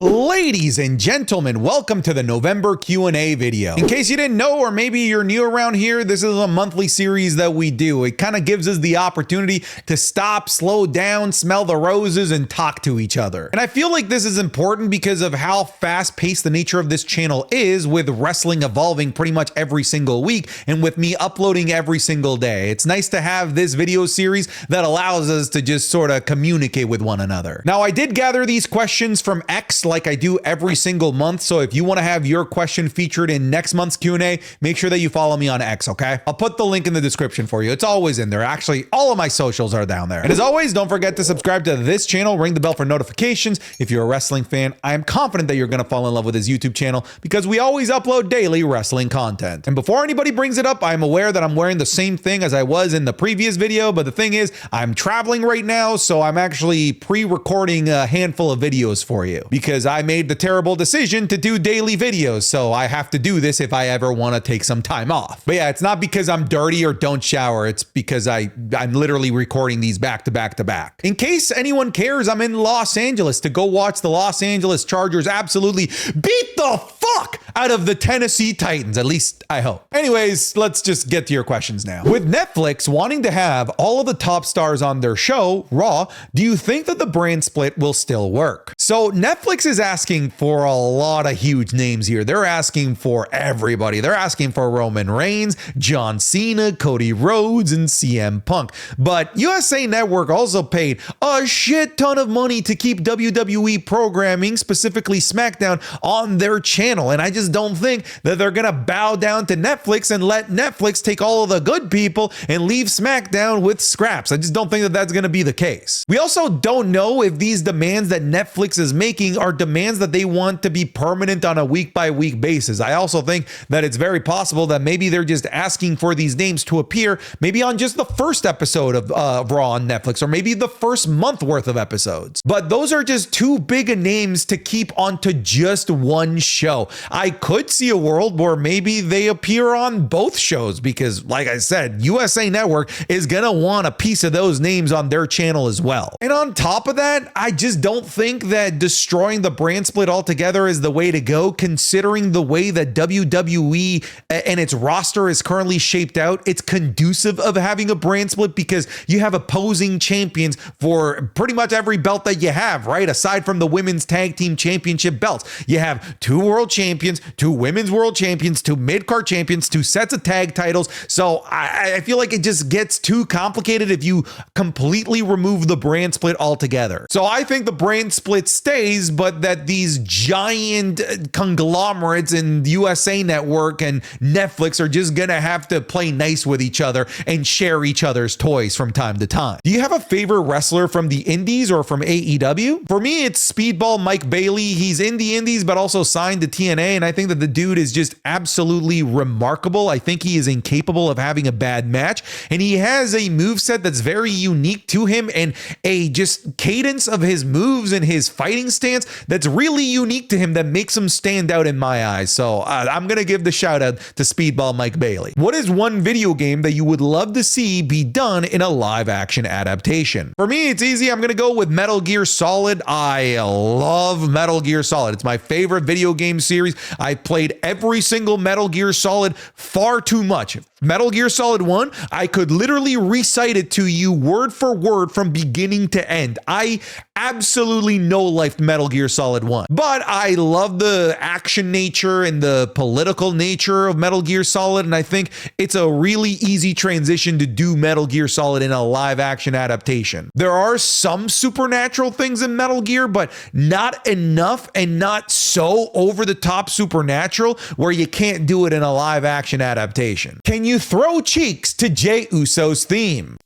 Ladies and gentlemen, welcome to the November Q&A video. In case you didn't know, or maybe you're new around here, this is a monthly series that we do. It kind of gives us the opportunity to stop, slow down, smell the roses, and talk to each other. And I feel like this is important because of how fast-paced the nature of this channel is, with wrestling evolving pretty much every single week, and with me uploading every single day. It's nice to have this video series that allows us to just sort of communicate with one another. Now, I did gather these questions from X like I do every single month. So if you want to have your question featured in next month's Q&A, make sure that you follow me on X, okay? I'll put the link in the description for you. It's always in there. Actually, all of my socials are down there. And as always, don't forget to subscribe to this channel, ring the bell for notifications. If you're a wrestling fan, I am confident that you're going to fall in love with his YouTube channel because we always upload daily wrestling content. And before anybody brings it up, I'm aware that I'm wearing the same thing as I was in the previous video, but the thing is, I'm traveling right now, so I'm actually pre-recording a handful of videos for you because I made the terrible decision to do daily videos, so I have to do this if I ever want to take some time off. But yeah, it's not because I'm dirty or don't shower, it's because I'm literally recording these back to back to back. In case anyone cares, I'm in Los Angeles to go watch the Los Angeles Chargers absolutely beat the fuck out of the Tennessee Titans, at least I hope. Anyways, let's just get to your questions now. With Netflix wanting to have all of the top stars on their show, Raw, do you think that the brand split will still work? So Netflix is asking for a lot of huge names here. They're asking for everybody. They're asking for Roman Reigns, John Cena, Cody Rhodes, and CM Punk. But USA Network also paid a shit ton of money to keep WWE programming, specifically SmackDown, on their channel. And I just don't think that they're gonna bow down to Netflix and let Netflix take all of the good people and leave SmackDown with scraps. I just don't think that that's gonna be the case. We also don't know if these demands that Netflix is making are demands that they want to be permanent on a week-by-week basis. I also think that it's very possible that maybe they're just asking for these names to appear maybe on just the first episode of Raw on Netflix, or maybe the first month worth of episodes. But those are just too big a names to keep onto just one show. I could see a world where maybe they appear on both shows because, like I said, USA Network is gonna want a piece of those names on their channel as well. And on top of that, I just don't think that destroying the brand split altogether is the way to go, considering the way that WWE and its roster is currently shaped out. It's conducive of having a brand split because you have opposing champions for pretty much every belt that you have, right? Aside from the women's tag team championship belts, you have 2 world champions, 2 women's world champions, 2 mid-card champions, 2 sets of tag titles. So I feel like it just gets too complicated if you completely remove the brand split altogether. So I think the brand split stays, but that these giant conglomerates in USA Network and Netflix are just gonna have to play nice with each other and share each other's toys from time to time. Do you have a favorite wrestler from the indies or from AEW? For me, it's Speedball Mike Bailey. He's in the indies, but also signed to TNA, and I think that the dude is just absolutely remarkable. I think he is incapable of having a bad match, and he has a moveset that's very unique to him and a just cadence of his moves and his fighting stance that's really unique to him that makes him stand out in my eyes. So I'm gonna give the shout out to Speedball Mike Bailey. What is one video game that you would love to see be done in a live action adaptation? For me, it's easy. I'm gonna go with Metal Gear Solid. I love Metal Gear Solid. It's my favorite video game series. I played every single Metal Gear Solid far too much. Metal Gear Solid 1, I could literally recite it to you word for word from beginning to end. I absolutely no-lifed Metal Gear Solid 1. But I love the action nature and the political nature of Metal Gear Solid, and I think it's a really easy transition to do Metal Gear Solid in a live-action adaptation. There are some supernatural things in Metal Gear, but not enough and not so over-the-top supernatural where you can't do it in a live-action adaptation. Can you throw cheeks to Jey Uso's theme?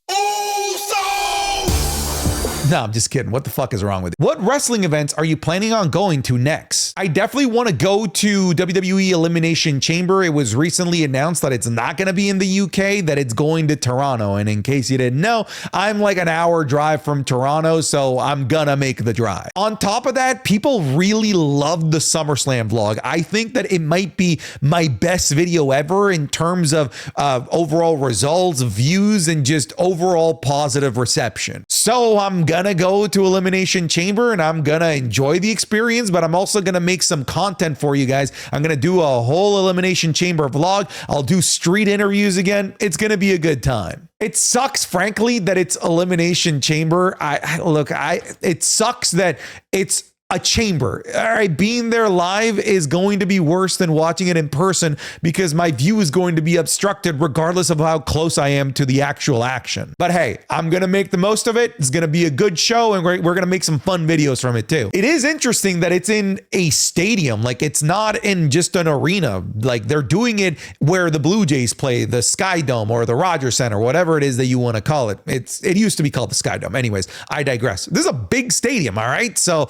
No, I'm just kidding. What the fuck is wrong with you? What wrestling events are you planning on going to next? I definitely want to go to WWE Elimination Chamber. It was recently announced that it's not going to be in the UK, that it's going to Toronto. And in case you didn't know, I'm like an hour drive from Toronto, so I'm gonna make the drive. On top of that, people really loved the SummerSlam vlog. I think that it might be my best video ever in terms of overall results, views, and just overall positive reception. So I'm gonna go to Elimination Chamber and I'm gonna enjoy the experience, but I'm also gonna make some content for you guys. I'm gonna do a whole Elimination Chamber vlog. I'll do street interviews again. It's gonna be a good time. It sucks, frankly, that it's Elimination Chamber. It sucks that it's a chamber. All right, being there live is going to be worse than watching it in person because my view is going to be obstructed regardless of how close I am to the actual action. But hey, I'm going to make the most of it. It's going to be a good show and we're going to make some fun videos from it too. It is interesting that it's in a stadium. Like, it's not in just an arena. Like, they're doing it where the Blue Jays play, the Sky Dome or the Rogers Center, whatever it is that you want to call it. It used to be called the Sky Dome. Anyways, I digress. This is a big stadium, all right? So,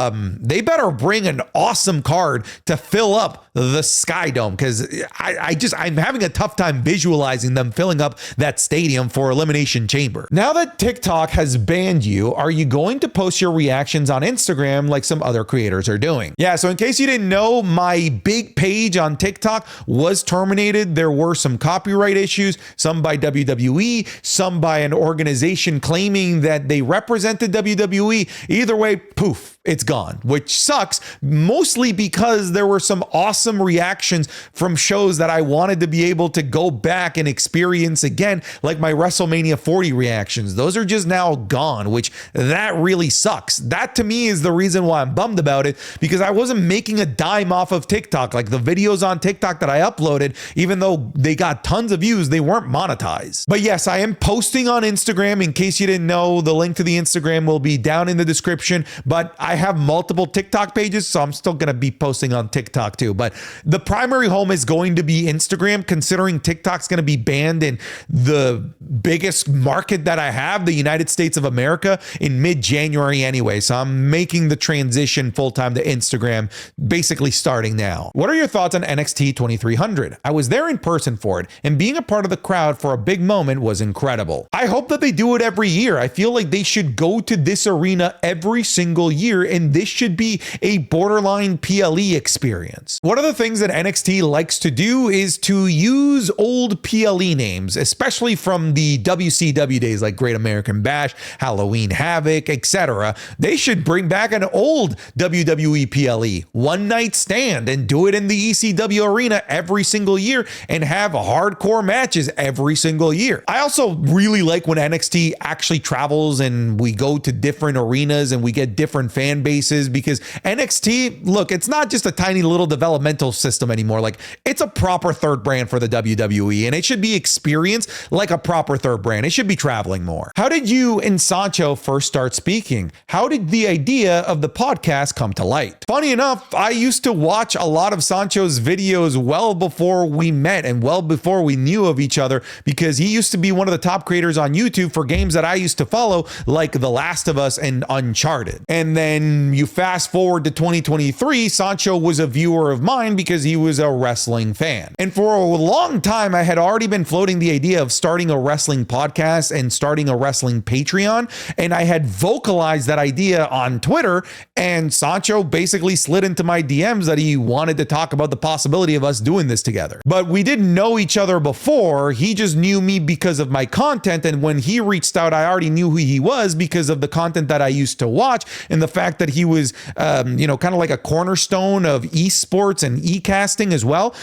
they better bring an awesome card to fill up the Sky Dome because I'm having a tough time visualizing them filling up that stadium for Elimination Chamber. Now that TikTok has banned you, are you going to post your reactions on Instagram like some other creators are doing? Yeah, so in case you didn't know, my big page on TikTok was terminated. There were some copyright issues, some by WWE, some by an organization claiming that they represented WWE. Either way, poof, it's gone, which sucks, mostly because there were some awesome reactions from shows that I wanted to be able to go back and experience again, like my WrestleMania 40 reactions. Those are just now gone, which that really sucks. That to me is the reason why I'm bummed about it, because I wasn't making a dime off of TikTok. Like, the videos on TikTok that I uploaded, even though they got tons of views, they weren't monetized. But yes, I am posting on Instagram. In case you didn't know, the link to the Instagram will be down in the description, but I have multiple TikTok pages, so I'm still going to be posting on TikTok too. But the primary home is going to be Instagram, considering TikTok's going to be banned in the biggest market that I have, the United States of America, in mid-January anyway. So I'm making the transition full-time to Instagram, basically starting now. What are your thoughts on NXT 2300? I was there in person for it, and being a part of the crowd for a big moment was incredible. I hope that they do it every year. I feel like they should go to this arena every single year, and this should be a borderline PLE experience. One of the things that NXT likes to do is to use old PLE names, especially from the WCW days like Great American Bash, Halloween Havoc, etc. They should bring back an old WWE PLE, One Night Stand, and do it in the ECW arena every single year and have hardcore matches every single year. I also really like when NXT actually travels and we go to different arenas and we get different fan bases, because NXT, look, it's not just a tiny little developmental system anymore. Like, it's a proper third brand for the WWE, and it should be experienced like a proper third brand. It should be traveling more. How did you and Sancho first start speaking? How did the idea of the podcast come to light? Funny enough, I used to watch a lot of Sancho's videos well before we met and well before we knew of each other, because he used to be one of the top creators on YouTube for games that I used to follow, like The Last of Us and Uncharted. And then you fast forward to 2023, Sancho was a viewer of mine because he was a wrestling fan. And for a long time, I had already been floating the idea of starting a wrestling podcast and starting a wrestling Patreon. And I had vocalized that idea on Twitter, and Sancho basically slid into my DMs that he wanted to talk about the possibility of us doing this together. But we didn't know each other before. He just knew me because of my content. And when he reached out, I already knew who he was because of the content that I used to watch and the fact that he was, kind of like a cornerstone of esports and e-casting as well.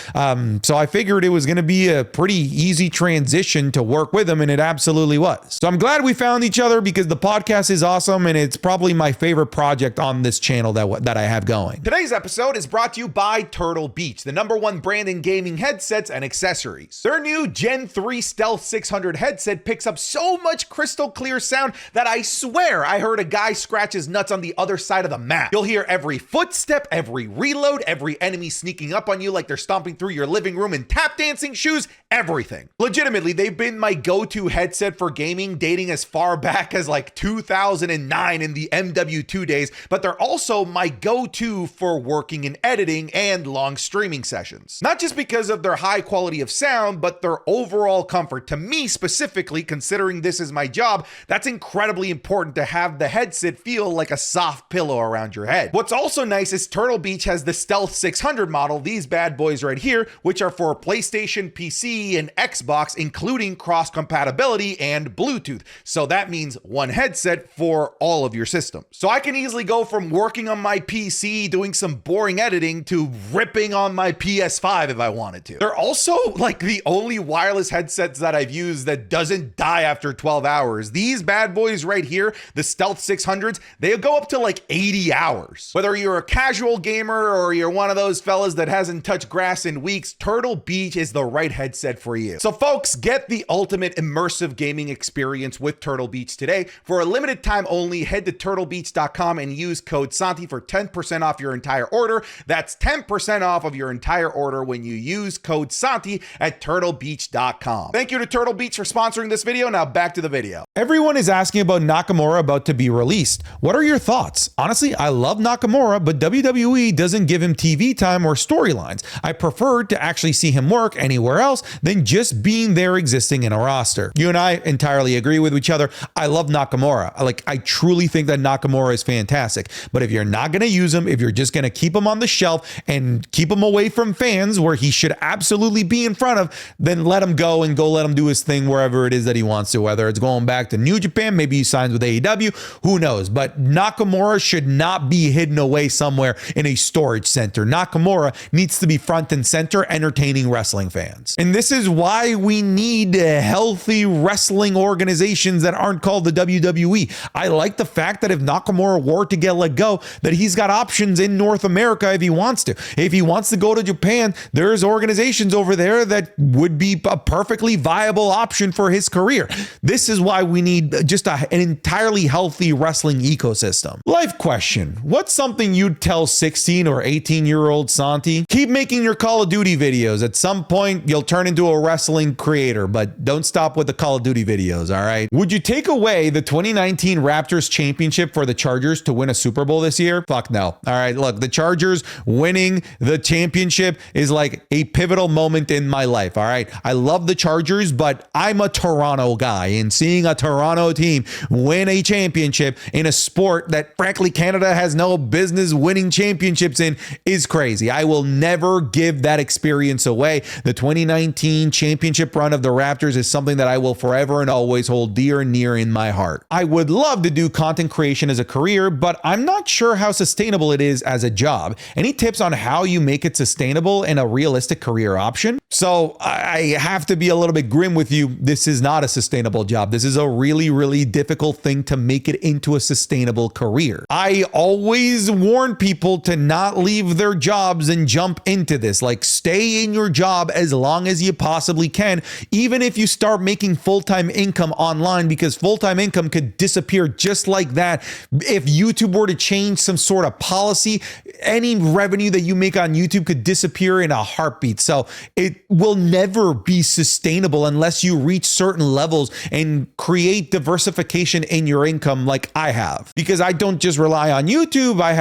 So I figured it was going to be a pretty easy transition to work with him, and it absolutely was. So I'm glad we found each other, because the podcast is awesome, and it's probably my favorite project on this channel that I have going. Today's episode is brought to you by Turtle Beach, the #1 brand in gaming headsets and accessories. Their new Gen 3 Stealth 600 headset picks up so much crystal clear sound that I swear I heard a guy scratch his nuts on the other side of the map. You'll hear every footstep, every reload, every enemy sneaking up on you like they're stomping through your living room in tap dancing shoes, everything. Legitimately, they've been my go-to headset for gaming, dating as far back as like 2009 in the MW2 days, but they're also my go-to for working and editing and long streaming sessions. Not just because of their high quality of sound, but their overall comfort. To me specifically, considering this is my job, that's incredibly important, to have the headset feel like a soft pillow halo around your head. What's also nice is Turtle Beach has the Stealth 600 model, these bad boys right here, which are for PlayStation, PC, and Xbox, including cross compatibility and Bluetooth. So that means one headset for all of your systems. So I can easily go from working on my PC, doing some boring editing, to ripping on my PS5 if I wanted to. They're also like the only wireless headsets that I've used that doesn't die after 12 hours. These bad boys right here, the Stealth 600s, they go up to like 80 hours. Whether you're a casual gamer or you're one of those fellas that hasn't touched grass in weeks, Turtle Beach is the right headset for you. So folks, get the ultimate immersive gaming experience with Turtle Beach today. For a limited time only, head to turtlebeach.com and use code Santi for 10% off your entire order. That's 10% off of your entire order when you use code Santi at turtlebeach.com. Thank you to Turtle Beach for sponsoring this video. Now back to the video. Everyone is asking about Nakamura about to be released. What are your thoughts? Honestly, I love Nakamura, but WWE doesn't give him TV time or storylines. I prefer to actually see him work anywhere else than just being there existing in a roster. You and I entirely agree with each other. I love Nakamura. I truly think that Nakamura is fantastic. But if you're not going to use him, if you're just going to keep him on the shelf and keep him away from fans where he should absolutely be in front of, then let him go and let him do his thing wherever it is that he wants to, whether it's going back to New Japan, maybe he signs with AEW, who knows? But Nakamura should not be hidden away somewhere in a storage center. Nakamura needs to be front and center, entertaining wrestling fans. And this is why we need healthy wrestling organizations that aren't called the WWE. I like the fact that if Nakamura were to get let go, that he's got options in North America if he wants to. If he wants to go to Japan, there's organizations over there that would be a perfectly viable option for his career. This is why we need just an entirely healthy wrestling ecosystem. Life question. What's something you'd tell 16 or 18-year-old Santi? Keep making your Call of Duty videos. At some point, you'll turn into a wrestling creator, but don't stop with the Call of Duty videos, all right? Would you take away the 2019 Raptors championship for the Chargers to win a Super Bowl this year? Fuck no. All right, look, the Chargers winning the championship is like a pivotal moment in my life, all right? I love the Chargers, but I'm a Toronto guy, and seeing a Toronto team win a championship in a sport that, frankly, Canada has no business winning championships in is crazy. I will never give that experience away. The 2019 championship run of the Raptors is something that I will forever and always hold dear and near in my heart. I would love to do content creation as a career, but I'm not sure how sustainable it is as a job. Any tips on how you make it sustainable and a realistic career option? So I have to be a little bit grim with you. This is not a sustainable job. This is a really, really difficult thing to make it into a sustainable career. I always warn people to not leave their jobs and jump into this. Like, stay in your job as long as you possibly can, even if you start making full-time income online, because full-time income could disappear just like that. If YouTube were to change some sort of policy, any revenue that you make on YouTube could disappear in a heartbeat. So it will never be sustainable unless you reach certain levels and create diversification in your income like I have. Because I don't just rely on YouTube. I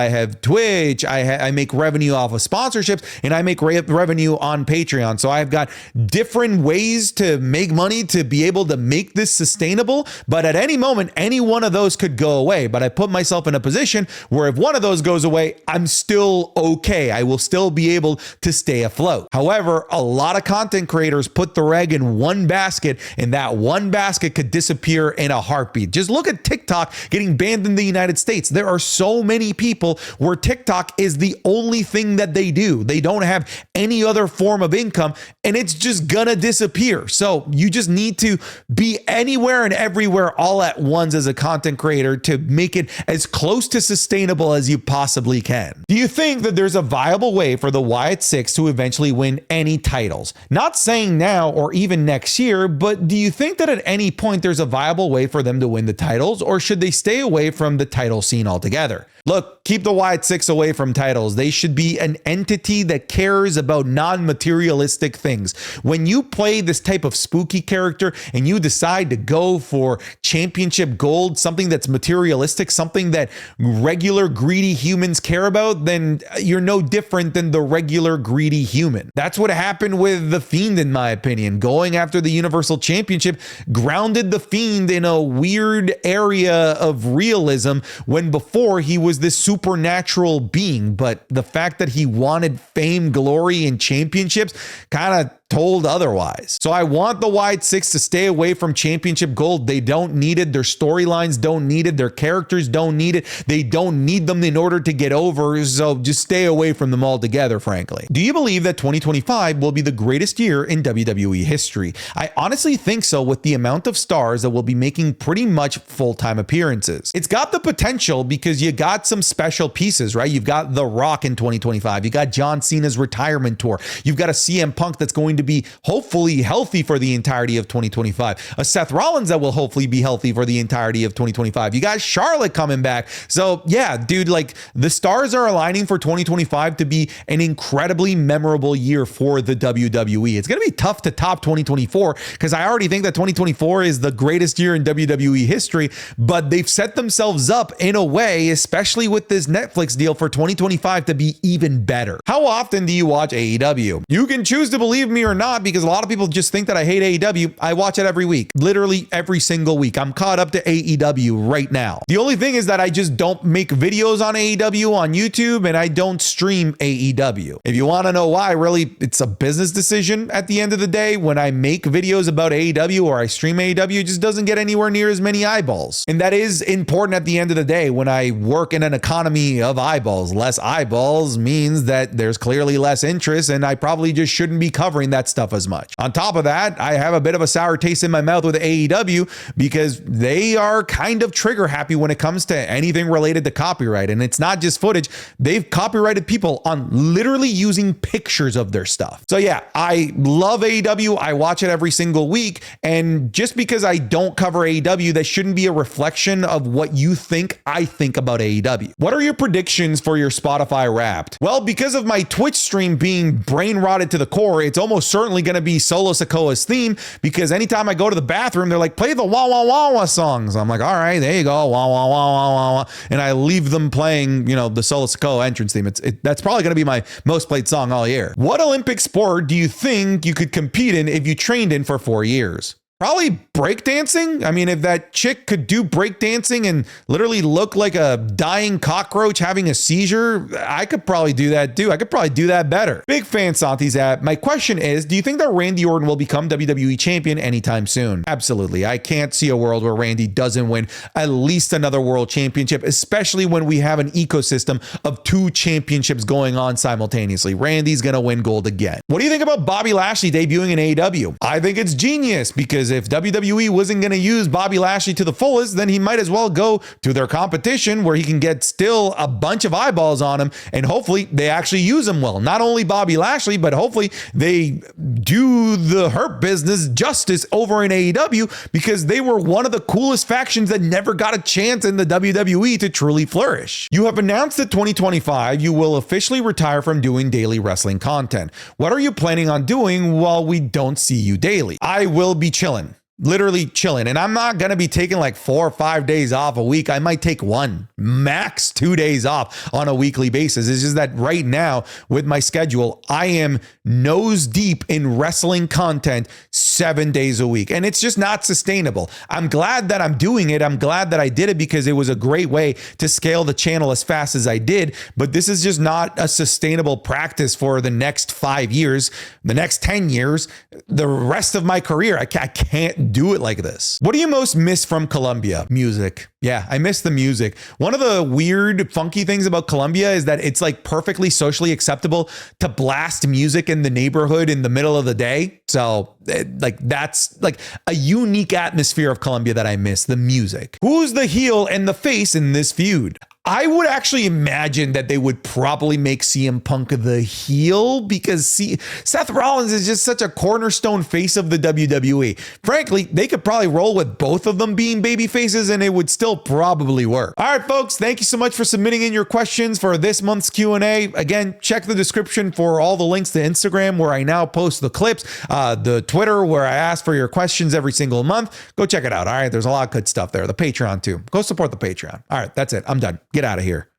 have Twitch, I make revenue off of sponsorships, and I make revenue on Patreon. So I've got different ways to make money to be able to make this sustainable. But at any moment, any one of those could go away. But I put myself in a position where if one of those goes away, I'm still okay. I will still be able to stay afloat. However, a lot of content creators put their egg in one basket, and that one basket could disappear in a heartbeat. Just look at TikTok getting banned in the United States. There are so many people where TikTok is the only thing that they do. They don't have any other form of income, and it's just gonna disappear. So you just need to be anywhere and everywhere all at once as a content creator to make it as close to sustainable as you possibly can. Do you think that there's a viable way for the Wyatt Six to eventually win any titles? Not saying now or even next year, but do you think that at any point there's a viable way for them to win the titles, or should they stay away from the title scene altogether? Look, keep the Wyatt Six away from titles. They should be an entity that cares about non-materialistic things. When you play this type of spooky character and you decide to go for championship gold, something that's materialistic, something that regular greedy humans care about, then you're no different than the regular greedy human. That's what happened with The Fiend, in my opinion. Going after the Universal Championship grounded The Fiend in a weird area of realism when before he was this supernatural being. But the fact that he wanted fame, glory, and championships kind of told otherwise. So I want the Wyatt Six to stay away from championship gold. They don't need it. Their storylines don't need it. Their characters don't need it. They don't need them in order to get over. So just stay away from them altogether, frankly. Do you believe that 2025 will be the greatest year in WWE history? I honestly think so, with the amount of stars that will be making pretty much full-time appearances. It's got the potential because you got some special pieces, right? You've got The Rock in 2025. You got John Cena's retirement tour. You've got a CM Punk that's going to be hopefully healthy for the entirety of 2025. A Seth Rollins that will hopefully be healthy for the entirety of 2025. You got Charlotte coming back. So yeah, dude, like the stars are aligning for 2025 to be an incredibly memorable year for the WWE. It's going to be tough to top 2024 because I already think that 2024 is the greatest year in WWE history, but they've set themselves up in a way, especially with this Netflix deal, for 2025 to be even better. How often do you watch AEW? You can choose to believe me or not, because a lot of people just think that I hate AEW. I watch it every week, literally every single week. I'm caught up to AEW right now. The only thing is that I just don't make videos on AEW on YouTube, and I don't stream AEW. If you want to know why, really, it's a business decision at the end of the day. When I make videos about AEW or I stream AEW, it just doesn't get anywhere near as many eyeballs. And that is important at the end of the day. When I work in an economy of eyeballs, less eyeballs means that there's clearly less interest, and I probably just shouldn't be covering that stuff as much. On top of that, I have a bit of a sour taste in my mouth with AEW because they are kind of trigger happy when it comes to anything related to copyright. And it's not just footage. They've copyrighted people on literally using pictures of their stuff. So yeah, I love AEW. I watch it every single week. And just because I don't cover AEW, that shouldn't be a reflection of what you think I think about AEW. What are your predictions for your Spotify Wrapped? Well, because of my Twitch stream being brain rotted to the core, it's almost certainly going to be Solo Sikoa's theme, because anytime I go to the bathroom, they're like, play the wah wah wah wah songs. I'm like, all right, there you go, wah wah wah wah wah wah, and I leave them playing, you know, the Solo Sikoa entrance theme. That's probably going to be my most played song all year. What Olympic sport do you think you could compete in if you trained in for 4 years? Probably breakdancing. I mean, if that chick could do breakdancing and literally look like a dying cockroach having a seizure, I could probably do that too. I could probably do that better. Big fan, Santi's app. My question is, do you think that Randy Orton will become WWE champion anytime soon? Absolutely. I can't see a world where Randy doesn't win at least another world championship, especially when we have an ecosystem of 2 championships going on simultaneously. Randy's going to win gold again. What do you think about Bobby Lashley debuting in AEW? I think it's genius, because if WWE wasn't going to use Bobby Lashley to the fullest, then he might as well go to their competition where he can get still a bunch of eyeballs on him, and hopefully they actually use him well. Not only Bobby Lashley, but hopefully they do the Hurt Business justice over in AEW, because they were one of the coolest factions that never got a chance in the WWE to truly flourish. You have announced that 2025 you will officially retire from doing daily wrestling content. What are you planning on doing while we don't see you daily? I will be chilling. Literally chilling. And I'm not going to be taking like 4 or 5 days off a week. I might take 1, max 2 days off on a weekly basis. It's just that right now with my schedule, I am nose deep in wrestling content 7 days a week. And it's just not sustainable. I'm glad that I'm doing it. I'm glad that I did it, because it was a great way to scale the channel as fast as I did. But this is just not a sustainable practice for the next 5 years, the next 10 years, the rest of my career. I can't do it like this. What do you most miss from Colombia? Music. Yeah, I miss the music. One of the weird, funky things about Colombia is that it's like perfectly socially acceptable to blast music in the neighborhood in the middle of the day. So like that's like a unique atmosphere of Colombia that I miss, the music. Who's the heel and the face in this feud? I would actually imagine that they would probably make CM Punk the heel because Seth Rollins is just such a cornerstone face of the WWE. Frankly, they could probably roll with both of them being baby faces and it would still probably work. All right, folks, thank you so much for submitting in your questions for this month's Q&A. Again, check the description for all the links to Instagram where I now post the clips, the Twitter where I ask for your questions every single month. Go check it out. All right, there's a lot of good stuff there. The Patreon too. Go support the Patreon. All right, that's it. I'm done. Get out of here.